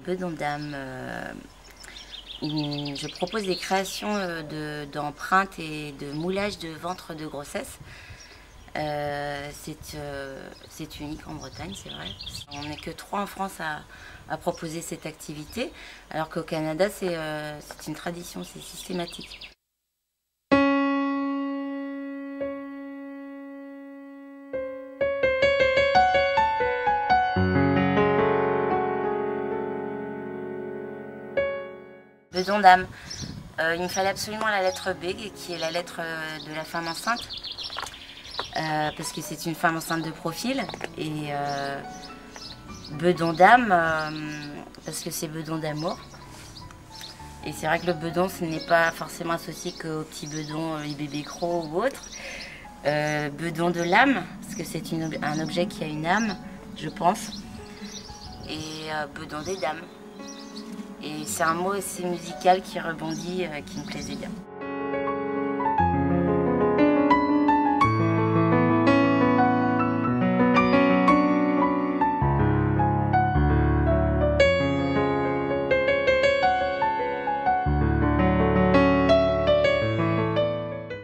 bedon d'âme. Je propose des créations d'empreintes et de moulage de ventre de grossesse. C'est unique en Bretagne, c'est vrai. On n'est que 3 en France à proposer cette activité, alors qu'au Canada, c'est une tradition, c'est systématique. Bedon d'âme. Il me fallait absolument la lettre B, qui est la lettre de la femme enceinte. Parce que c'est une femme enceinte de profil. Et bedon d'âme, parce que c'est bedon d'amour. Et c'est vrai que le bedon, ce n'est pas forcément associé qu'aux petits bedons, les bébés crocs ou autres. Bedon de l'âme, parce que c'est un objet qui a une âme, je pense. Et bedon des dames. Et c'est un mot assez musical qui rebondit, qui me plaisait bien.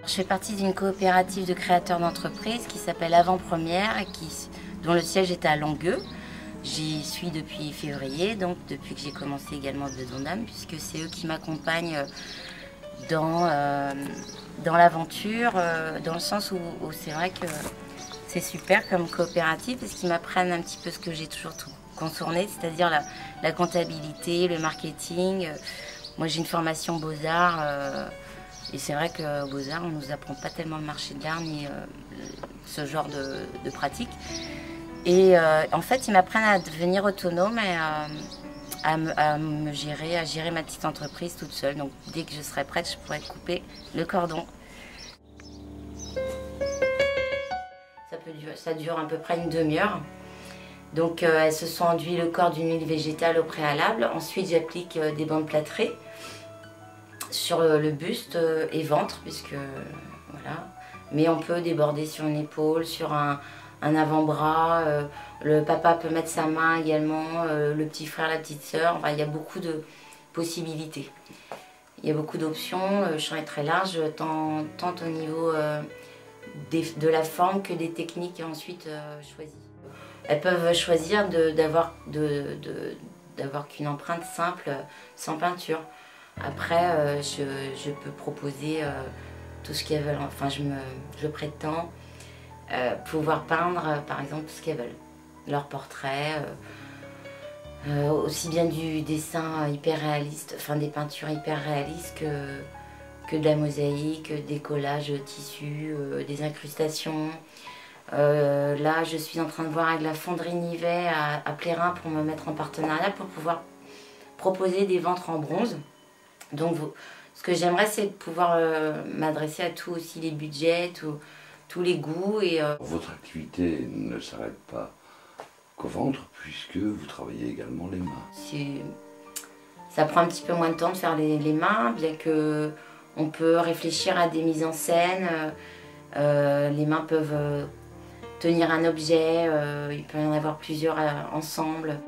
Je fais partie d'une coopérative de créateurs d'entreprises qui s'appelle Avant-Première, dont le siège est à Longueux. J'y suis depuis février, donc depuis que j'ai commencé également Bedon d'âme, puisque c'est eux qui m'accompagnent dans l'aventure, dans le sens où c'est vrai que c'est super comme coopérative, parce qu'ils m'apprennent un petit peu ce que j'ai toujours contourné, c'est-à-dire la comptabilité, le marketing. Moi j'ai une formation Beaux-Arts, et c'est vrai qu'aux Beaux-Arts on ne nous apprend pas tellement le marché de l'art ni ce genre de pratique. Et en fait, ils m'apprennent à devenir autonome et à gérer ma petite entreprise toute seule. Donc dès que je serai prête, je pourrai couper le cordon. Ça dure à peu près une demi-heure. Donc elles se sont enduit le corps d'une huile végétale au préalable. Ensuite, j'applique des bandes plâtrées sur le buste et ventre, puisque voilà. Mais on peut déborder sur une épaule, sur un avant-bras, le papa peut mettre sa main également, le petit frère, la petite sœur, enfin il y a beaucoup de possibilités. Il y a beaucoup d'options, le champ est très large, tant au niveau de la forme que des techniques ensuite choisies. Elles peuvent choisir d'avoir qu'une empreinte simple, sans peinture. Après, je peux proposer tout ce qu'elles veulent, enfin je prétends pouvoir peindre par exemple tout ce qu'elles veulent, leurs portraits, aussi bien du dessin hyper réaliste, enfin des peintures hyper réalistes que de la mosaïque, des collages tissus, des incrustations. Là je suis en train de voir avec la fonderie Nivet à Plérin pour me mettre en partenariat pour pouvoir proposer des ventres en bronze. Donc ce que j'aimerais, c'est de pouvoir m'adresser à tous aussi les budgets, tous les goûts. Votre activité ne s'arrête pas qu'au ventre, puisque vous travaillez également les mains. Ça prend un petit peu moins de temps de faire les mains, bien qu'on peut réfléchir à des mises en scène. Les mains peuvent tenir un objet, il peut y en avoir plusieurs ensemble.